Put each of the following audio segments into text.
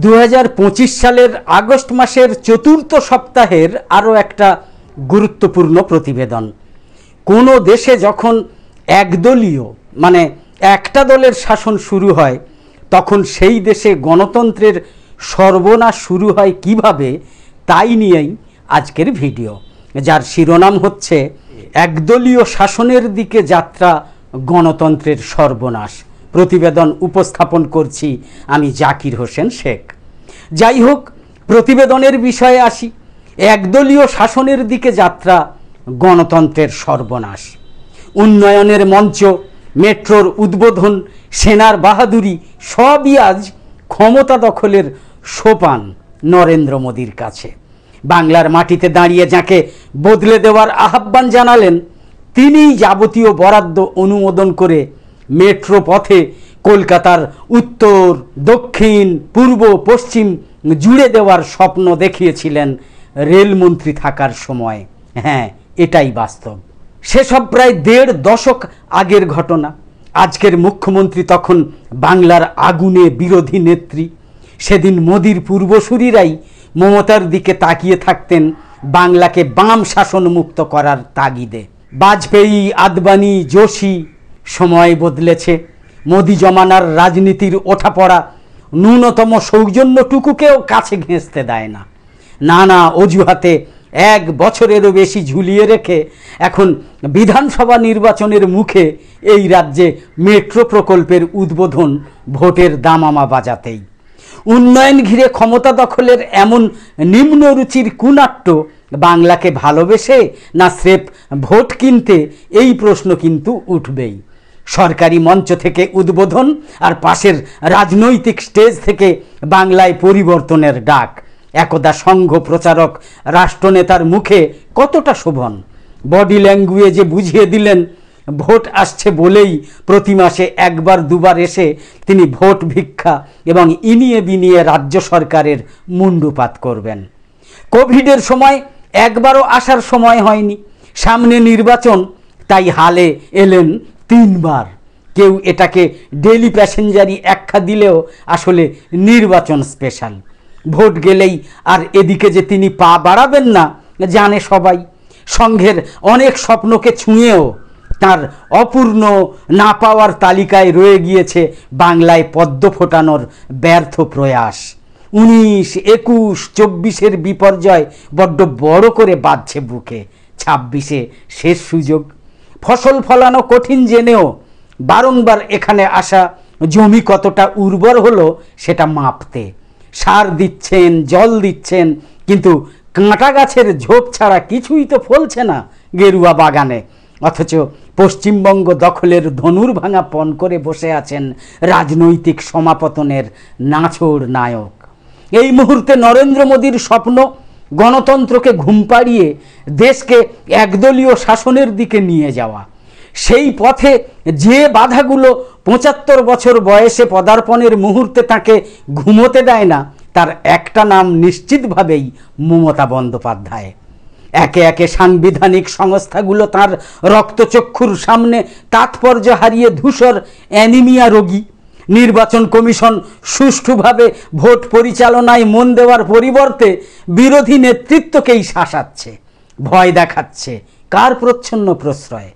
2025 সালের আগস্ট মাসের চতুর্থ সপ্তাহের আরও একটা গুরুত্বপূর্ণ প্রতিবেদন। কোনো দেশে যখন একদলীয় মানে একটা দলের শাসন শুরু হয় তখন সেই দেশে গণতন্ত্রের সর্বনাশ শুরু হয় কিভাবে, তাই নিয়েই আজকের ভিডিও, যার শিরোনাম হচ্ছে একদলীয় শাসনের দিকে যাত্রা, গণতন্ত্রের সর্বনাশ। প্রতিবেদন উপস্থাপন করছি আমি জাকির হোসেন শেখ। যাই হোক, প্রতিবেদনের বিষয়ে আসি। একদলীয় শাসনের দিকে যাত্রা, গণতন্ত্রের সর্বনাশ। উন্নয়নের মঞ্চ, মেট্রোর উদ্বোধন, সেনার বাহাদুরি সবই আজ ক্ষমতা দখলের সোপান নরেন্দ্র মোদীর কাছে। বাংলার মাটিতে দাঁড়িয়ে যাকে বদলে দেওয়ার আহ্বান জানালেন, তিনিই যাবতীয় বরাদ্দ অনুমোদন করে মেট্রো পথে কলকাতার উত্তর, দক্ষিণ, পূর্ব, পশ্চিম জুড়ে দেওয়ার স্বপ্ন দেখিয়েছিলেন রেলমন্ত্রী থাকার সময়। হ্যাঁ, এটাই বাস্তব। সেসব প্রায় 1.5 দশক আগের ঘটনা। আজকের মুখ্যমন্ত্রী তখন বাংলার আগুনে বিরোধী নেত্রী। সেদিন মোদির পূর্বসূরিরাই মমতার দিকে তাকিয়ে থাকতেন বাংলাকে বাম শাসন মুক্ত করার তাগিদে। বাজপেয়ী, আদবানি, যোশী। সময় বদলেছে। মোদি জমানার রাজনীতির ওঠাপড়া ন্যূনতম সৌজন্যটুকুকেও কাছে ঘেঁষতে দেয় না। নানা অজুহাতে 1 বছরেরও বেশি ঝুলিয়ে রেখে এখন বিধানসভা নির্বাচনের মুখে এই রাজ্যে মেট্রো প্রকল্পের উদ্বোধন ভোটের দামামা বাজাতেই। উন্নয়ন ঘিরে ক্ষমতা দখলের এমন নিম্নরুচির কুনাট্য বাংলাকে ভালোবেসে না স্রেফ ভোট কিনতে, এই প্রশ্ন কিন্তু উঠবেই। সরকারি মঞ্চ থেকে উদ্বোধন আর পাশের রাজনৈতিক স্টেজ থেকে বাংলায় পরিবর্তনের ডাক একদা সংঘ প্রচারক রাষ্ট্রনেতার মুখে কতটা শোভন। বডি ল্যাঙ্গুয়েজে বুঝিয়ে দিলেন ভোট আসছে বলেই প্রতি মাসে 1-2বার এসে তিনি ভোট ভিক্ষা এবং ইনিয়ে বিনিয়ে রাজ্য সরকারের মুণ্ডুপাত করবেন। কোভিডের সময় একবারও আসার সময় হয়নি, সামনে নির্বাচন, তাই হালে এলেন 3বার। কেউ এটাকে ডেলি প্যাসেঞ্জারি আখ্যা দিলেও আসলে নির্বাচন স্পেশাল। ভোট গেলেই আর এদিকে যে তিনি পা বাড়াবেন না জানে সবাই। সংঘের অনেক স্বপ্নকে ছুঁয়েও তার অপূর্ণ না পাওয়ার তালিকায় রয়ে গিয়েছে বাংলায় পদ্ম ফোটানোর ব্যর্থ প্রয়াস। 19, 21, 24-এর বিপর্যয় বড্ড বড় করে বাঁধছে বুকে। 26-এ শেষ সুযোগ। ফসল ফলানো কঠিন জেনেও বারংবার এখানে আসা জমি কতটা উর্বর হলো সেটা মাপতে সার দিচ্ছেন, জল দিচ্ছেন, কিন্তু কাঁটা গাছের ঝোপ ছাড়া কিছুই তো ফলছে না গেরুয়া বাগানে। অথচ পশ্চিমবঙ্গ দখলের ধনুর ভাঙা পণ করে বসে আছেন রাজনৈতিক সমাপতনের নাছোড় নায়ক। এই মুহূর্তে নরেন্দ্র মোদীর স্বপ্ন গণতন্ত্রকে ঘুম পাড়িয়ে দেশকে একদলীয় শাসনের দিকে নিয়ে যাওয়া। সেই পথে যে বাধাগুলো 75 বছর বয়সে পদার্পণের মুহূর্তে তাকে ঘুমোতে দেয় না, তার একটা নাম নিশ্চিতভাবেই মমতা বন্দ্যোপাধ্যায়। একে একে সাংবিধানিক সংস্থাগুলো তার রক্তচক্ষুর সামনে তাৎপর্য হারিয়ে ধূসর অ্যানিমিয়া রোগী। নির্বাচন কমিশন সুষ্ঠুভাবে ভোট পরিচালনায় মন দেওয়ার পরিবর্তে বিরোধী নেতৃত্বকেই শাসাচ্ছে, ভয় দেখাচ্ছে। কার প্রচ্ছন্ন প্রশ্রয়?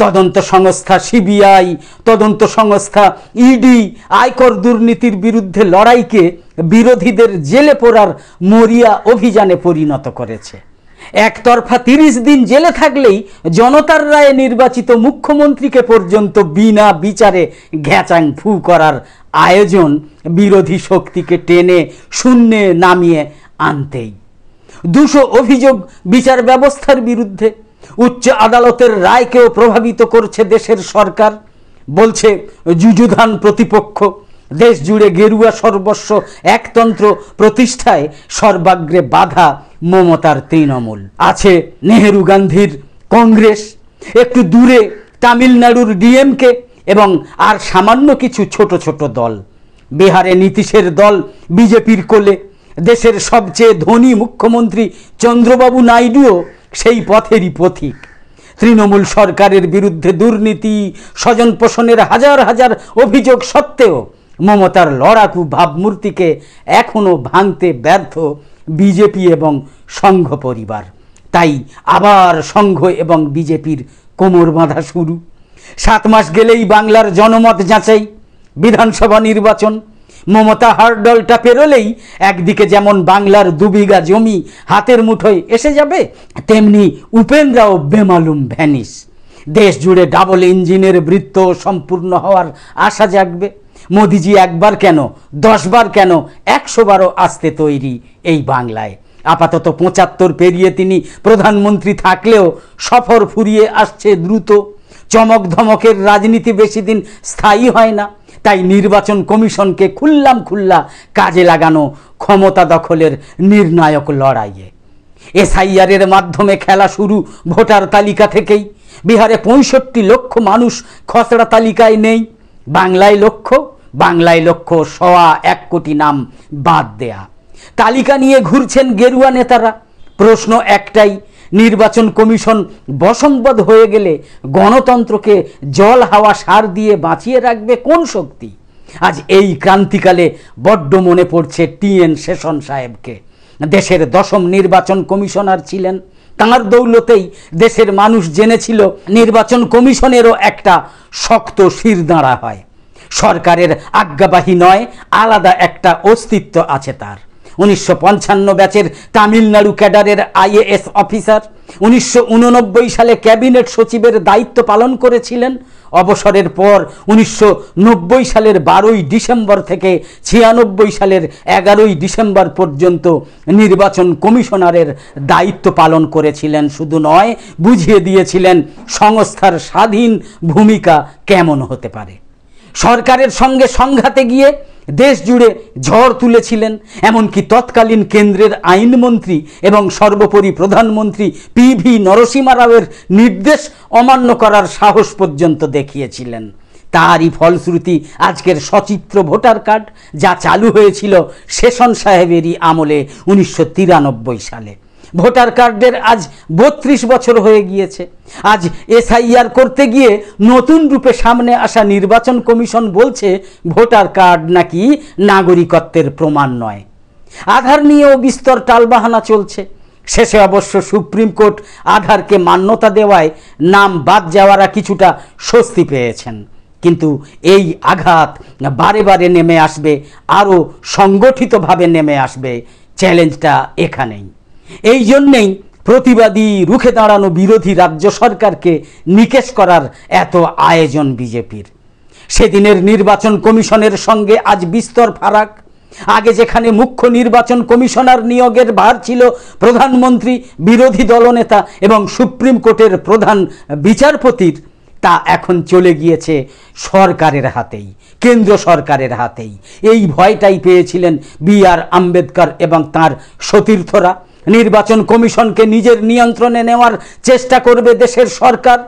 তদন্ত সংস্থা সিবিআই, তদন্ত সংস্থা ইডি আয়কর দুর্নীতির বিরুদ্ধে লড়াইকে বিরোধীদের জেলে পোড়ার মরিয়া অভিযানে পরিণত করেছে। একতরফা 30 দিন জেলে থাকলেই জনতার রায়ে নির্বাচিত মুখ্যমন্ত্রীকে পর্যন্ত বিনা বিচারে ঘ্যাচাং ফু করার আয়োজন বিরোধী শক্তিকে টেনে শূন্যে নামিয়ে আনতেই। 200 অভিযোগ বিচার ব্যবস্থার বিরুদ্ধে। উচ্চ আদালতের রায়কেও প্রভাবিত করছে দেশের সরকার। বলছে যুযুধান প্রতিপক্ষ। দেশ জুড়ে গেরুয়া সর্বস্ব একতন্ত্র প্রতিষ্ঠায় সর্বাগ্রে বাধা মমতার তৃণমূল। আছে নেহেরু গান্ধীর কংগ্রেস, একটু দূরে তামিলনাড়ুর ডিএমকে এবং আর সামান্য কিছু ছোট ছোট দল। বিহারে নীতিশের দল বিজেপির কোলে। দেশের সবচেয়ে ধনী মুখ্যমন্ত্রী চন্দ্রবাবু নাইডুও সেই পথেরই পথিক। তৃণমূল সরকারের বিরুদ্ধে দুর্নীতি, স্বজন পোষণের হাজার হাজার অভিযোগ সত্ত্বেও মমতার লড়াকু ভাবমূর্তিকে এখনও ভাঙতে ব্যর্থ বিজেপি এবং সংঘ পরিবার। তাই আবার সংঘ এবং বিজেপির কোমর বাঁধা শুরু। 7 মাস গেলেই বাংলার জনমত যাচাই, বিধানসভা নির্বাচন। মমতা হার্ডলটা পেরোলেই একদিকে যেমন বাংলার 2 বিঘা জমি হাতের মুঠোয় এসে যাবে, তেমনি উপেন্দ্রাও বেমালুম ভ্যানিস। দেশ জুড়ে ডাবল ইঞ্জিনের বৃত্ত সম্পূর্ণ হওয়ার আশা জাগবে। মোদিজি একবার কেন, 10 বার কেন, 100 বারও আসতে তৈরি এই বাংলায়। আপাতত 75 পেরিয়ে তিনি প্রধানমন্ত্রী থাকলেও সফর ফুরিয়ে আসছে দ্রুত। চমক ধমকের রাজনীতি বেশি দিন স্থায়ী হয় না। তাই নির্বাচন কমিশনকে খুল্লা কাজে লাগানো ক্ষমতা দখলের নির্ণায়ক লড়াইয়ে। এসআইআরের মাধ্যমে খেলা শুরু ভোটার তালিকা থেকেই। বিহারে 65 লক্ষ মানুষ খসড়া তালিকায় নেই। বাংলায় লক্ষ 1.25 কোটি নাম বাদ দেয়া। তালিকা নিয়ে ঘুরছেন গেরুয়া নেতারা। প্রশ্ন একটাই, নির্বাচন কমিশন বশংবদ হয়ে গেলে গণতন্ত্রকে জল হাওয়া সার দিয়ে বাঁচিয়ে রাখবে কোন শক্তি? আজ এই ক্রান্তিকালে বড্ড মনে পড়ছে টিএন সেশন সাহেবকে। দেশের 10ম নির্বাচন কমিশনার ছিলেন। তাঁর দৌলতেই দেশের মানুষ জেনেছিল নির্বাচন কমিশনেরও একটা শক্ত শিরদাঁড়া হয়। সরকারের আজ্ঞাবাহী নয়, আলাদা একটা অস্তিত্ব আছে তার। 1955 ব্যাচের তামিলনাড়ু ক্যাডারের আইএএস অফিসার 1989 সালে ক্যাবিনেট সচিবের দায়িত্ব পালন করেছিলেন। অবসরের পর 1990 সালের 12ই ডিসেম্বর থেকে 96 সালের 11ই ডিসেম্বর পর্যন্ত নির্বাচন কমিশনারের দায়িত্ব পালন করেছিলেন। শুধু নয়, বুঝিয়ে দিয়েছিলেন সংস্থার স্বাধীন ভূমিকা কেমন হতে পারে। সরকারের সঙ্গে সংঘাতে গিয়ে দেশ জুড়ে ঝড় তুলেছিলেন। এমনকি তৎকালীন কেন্দ্রের আইনমন্ত্রী এবং সর্বোপরি প্রধানমন্ত্রী পিভি নরসিমা রাওয়ের নির্দেশ অমান্য করার সাহস পর্যন্ত দেখিয়েছিলেন। তারই ফলশ্রুতি আজকের সচিত্র ভোটার কার্ড, যা চালু হয়েছিল সেশন সাহেবেরই আমলে 1993 সালে। ভোটার কার্ডের আজ 32 বছর হয়ে গিয়েছে। আজ এসআইআর করতে গিয়ে নতুন রূপে সামনে আসা নির্বাচন কমিশন বলছে ভোটার কার্ড নাকি নাগরিকত্বের প্রমাণ নয়। আধার নিয়েও বিস্তর টালবাহানা চলছে। শেষে অবশ্য সুপ্রিম কোর্ট আধারকে মান্যতা দেওয়ায় নাম বাদ যাওয়ারা কিছুটা স্বস্তি পেয়েছেন। কিন্তু এই আঘাত বারে বারে নেমে আসবে, আরও সংগঠিতভাবে নেমে আসবে। চ্যালেঞ্জটা এখানেই। এই জন্যেই প্রতিবাদী, রুখে দাঁড়ানো বিরোধী রাজ্য সরকারকে নিকেশ করার এত আয়োজন বিজেপির। সেদিনের নির্বাচন কমিশনের সঙ্গে আজ বিস্তর ফারাক। আগে যেখানে মুখ্য নির্বাচন কমিশনার নিয়োগের ভার ছিল প্রধানমন্ত্রী, বিরোধী দলনেতা এবং সুপ্রিম কোর্টের প্রধান বিচারপতির, তা এখন চলে গিয়েছে সরকারের হাতেই, কেন্দ্র সরকারের হাতেই। এই ভয়টাই পেয়েছিলেন বি.আর. আম্বেদকর এবং তাঁর সতীর্থরা। নির্বাচন কমিশনকে নিজের নিয়ন্ত্রণে নেওয়ার চেষ্টা করবে দেশের সরকার।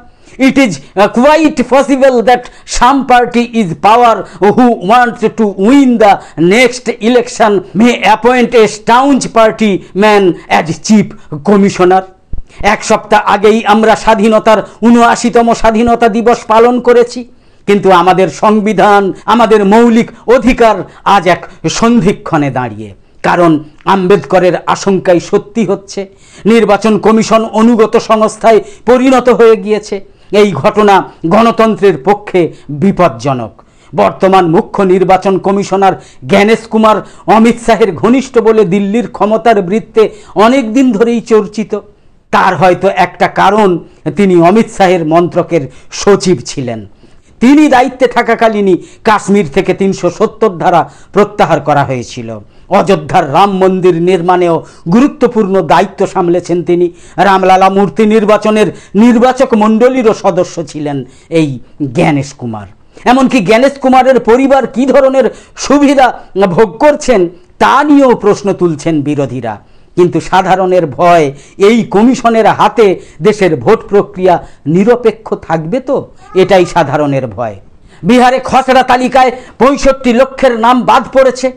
It is quite possible that some party is power who wants to win the next election may appoint a staunch party man as chief commissioner. 1 সপ্তাহ আগেই আমরা স্বাধীনতার 79তম স্বাধীনতা দিবস পালন করেছি। কিন্তু আমাদের সংবিধান, আমাদের মৌলিক অধিকার আজ এক সন্ধিক্ষণে দাঁড়িয়ে। কারণ আম্বেদকরের আশঙ্কাই সত্যি হচ্ছে। নির্বাচন কমিশন অনুগত সংস্থায় পরিণত হয়ে গিয়েছে। এই ঘটনা গণতন্ত্রের পক্ষে বিপজ্জনক। বর্তমান মুখ্য নির্বাচন কমিশনার জ্ঞানেশ কুমার অমিত শাহের ঘনিষ্ঠ বলে দিল্লির ক্ষমতার বৃত্তে অনেক দিন ধরেই চর্চিত। তার হয়তো একটা কারণ, তিনি অমিত শাহের মন্ত্রকের সচিব ছিলেন। তিনি দায়িত্বে থাকাকালীনই কাশ্মীর থেকে 370 ধারা প্রত্যাহার করা হয়েছিল। অযোধ্যার রাম মন্দির নির্মাণেও গুরুত্বপূর্ণ দায়িত্ব সামলেছেন তিনি। রামলালা মূর্তি নির্বাচনের নির্বাচক মণ্ডলীরও সদস্য ছিলেন এই জ্ঞানেশ কুমার। এমনকি জ্ঞানেশ কুমারের পরিবার কী ধরনের সুবিধা ভোগ করছেন তা নিয়েও প্রশ্ন তুলছেন বিরোধীরা। কিন্তু সাধারণের ভয়, এই কমিশনের হাতে দেশের ভোট প্রক্রিয়া নিরপেক্ষ থাকবে তো, এটাই সাধারণের ভয়। বিহারে খসড়া তালিকায় 65 লক্ষের নাম বাদ পড়েছে।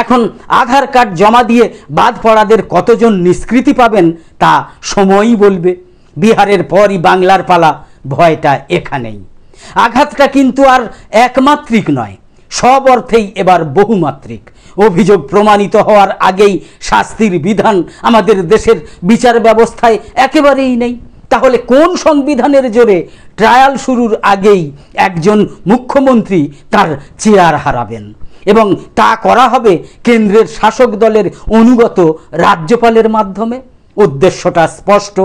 এখন আধার কার্ড জমা দিয়ে বাদ পড়াদের কতজন নিষ্কৃতি পাবেন তা সময়ই বলবে। বিহারের পরই বাংলার পালা, ভয়টা এখানেই। আঘাতটা কিন্তু আর একমাত্রিক নয়। সব অর্থেই এবার বহুমাত্রিক। অভিযোগ প্রমাণিত হওয়ার আগেই শাস্তির বিধান আমাদের দেশের বিচার ব্যবস্থায় একেবারেই নেই। তাহলে কোন সংবিধানের জোরে ট্রায়াল শুরুর আগেই একজন মুখ্যমন্ত্রী তার চেয়ার হারাবেন? এবং তা করা হবে কেন্দ্রের শাসক দলের অনুগত রাজ্যপালের মাধ্যমে। উদ্দেশ্যটা স্পষ্ট।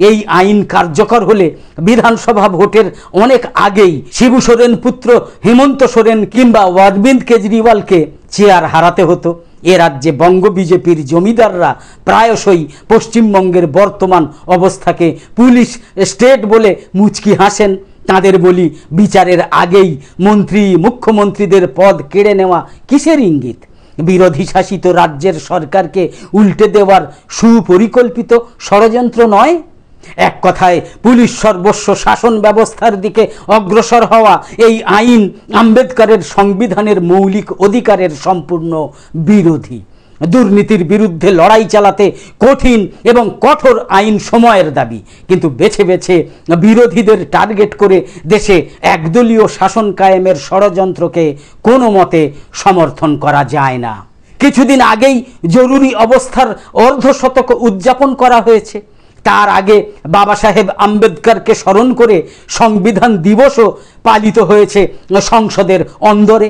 এই আইন কার্যকর হলে বিধানসভা ভোটের অনেক আগেই শিবু সোরেন পুত্র হেমন্ত সোরেন কিংবা অরবিন্দ কেজরিওয়ালকে চেয়ার হারাতে হতো। এ রাজ্যে বঙ্গ বিজেপির জমিদাররা প্রায়শই পশ্চিমবঙ্গের বর্তমান অবস্থাকে পুলিশ স্টেট বলে মুচকি হাসেন। তাদের বলি, বিচারের আগেই মন্ত্রী মুখ্যমন্ত্রীদের পদ কেড়ে নেওয়া কিসের ইঙ্গিত? বিরোধী শাসিত রাজ্যের সরকারকে উল্টে দেওয়ার সুপরিকল্পিত ষড়যন্ত্র নয়? এক কথায় পুলিশ সর্বস্ব শাসন ব্যবস্থার দিকে অগ্রসর হওয়া এই আইন আম্বেদকরের সংবিধানের মৌলিক অধিকারের সম্পূর্ণ বিরোধী। দুর্নীতির বিরুদ্ধে লড়াই চালাতে কঠিন এবং কঠোর আইন সময়ের দাবি, কিন্তু বেছে বেছে বিরোধীদের টার্গেট করে দেশে একদলীয় শাসন কায়েমের ষড়যন্ত্রকে কোনো মতে সমর্থন করা যায় না। কিছুদিন আগেই জরুরি অবস্থার অর্ধশতক উদযাপন করা হয়েছে। তার আগে বাবা সাহেব আম্বেদকরকে স্মরণ করে সংবিধান দিবসও পালিত হয়েছে সংসদের অন্দরে।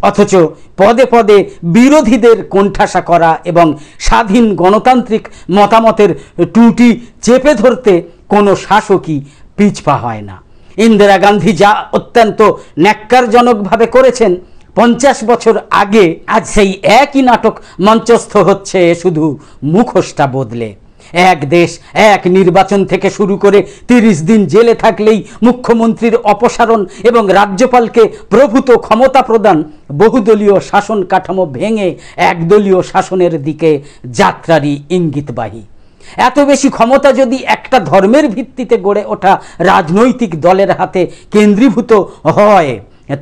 অথচ পদে পদে বিরোধীদের কোণঠাসা করা এবং স্বাধীন গণতান্ত্রিক মতামতের ত্রুটি চেপে ধরতে কোনো শাসকই পিছপা হয় না। ইন্দিরা গান্ধী যা অত্যন্ত ন্যাক্কারজনকভাবে করেছেন, 50 বছর আগে আজ সেই একই নাটক মঞ্চস্থ হচ্ছে, শুধু মুখোশটা বদলে। এক দেশ এক নির্বাচন থেকে শুরু করে 30 দিন জেলে থাকলেই মুখ্যমন্ত্রীর অপসারণ এবং রাজ্যপালকে প্রভূত ক্ষমতা প্রদান বহুদলীয় শাসন কাঠামো ভেঙে একদলীয় শাসনের দিকে যাত্রারই ইঙ্গিতবাহী। এত বেশি ক্ষমতা যদি একটা ধর্মের ভিত্তিতে গড়ে ওঠা রাজনৈতিক দলের হাতে কেন্দ্রীভূত হয়,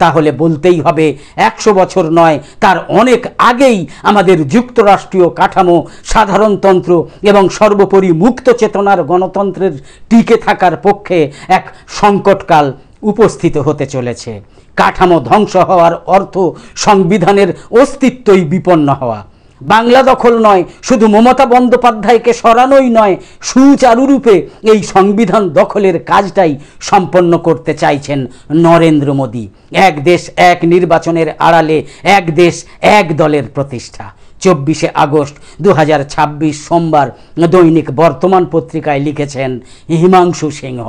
তাহলে বলতেই হবে 100 বছর নয়, তার অনেক আগেই আমাদের যুক্তরাষ্ট্রীয় কাঠামো, সাধারণতন্ত্র এবং সর্বোপরি মুক্ত চেতনার গণতন্ত্রের টিকে থাকার পক্ষে এক সংকটকাল উপস্থিত হতে চলেছে। কাঠামো ধ্বংস হওয়ার অর্থ সংবিধানের অস্তিত্বই বিপন্ন হওয়া। বাংলা দখল নয়, শুধু মমতা বন্দ্যোপাধ্যায়কে সরানোই নয়, সুচারুরূপে এই সংবিধান দখলের কাজটাই সম্পন্ন করতে চাইছেন নরেন্দ্র মোদী। এক দেশ এক নির্বাচনের আড়ালে এক দেশ এক দলের প্রতিষ্ঠা। 24শে আগস্ট 2026 সোমবার দৈনিক বর্তমান পত্রিকায় লিখেছেন হিমাংশু সিংহ।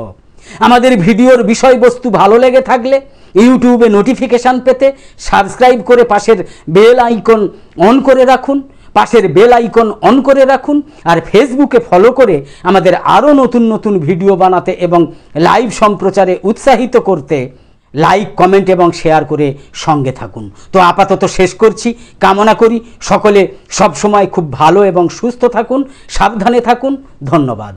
আমাদের ভিডিওর বিষয়বস্তু ভালো লেগে থাকলে ইউটিউবে নোটিফিকেশান পেতে সাবস্ক্রাইব করে পাশের বেল আইকন অন করে রাখুন। আর ফেসবুকে ফলো করে আমাদের আরও নতুন নতুন ভিডিও বানাতে এবং লাইভ সম্প্রচারে উৎসাহিত করতে লাইক, কমেন্ট এবং শেয়ার করে সঙ্গে থাকুন। তো আপাতত শেষ করছি। কামনা করি সকলে সবসময় খুব ভালো এবং সুস্থ থাকুন, সাবধানে থাকুন। ধন্যবাদ।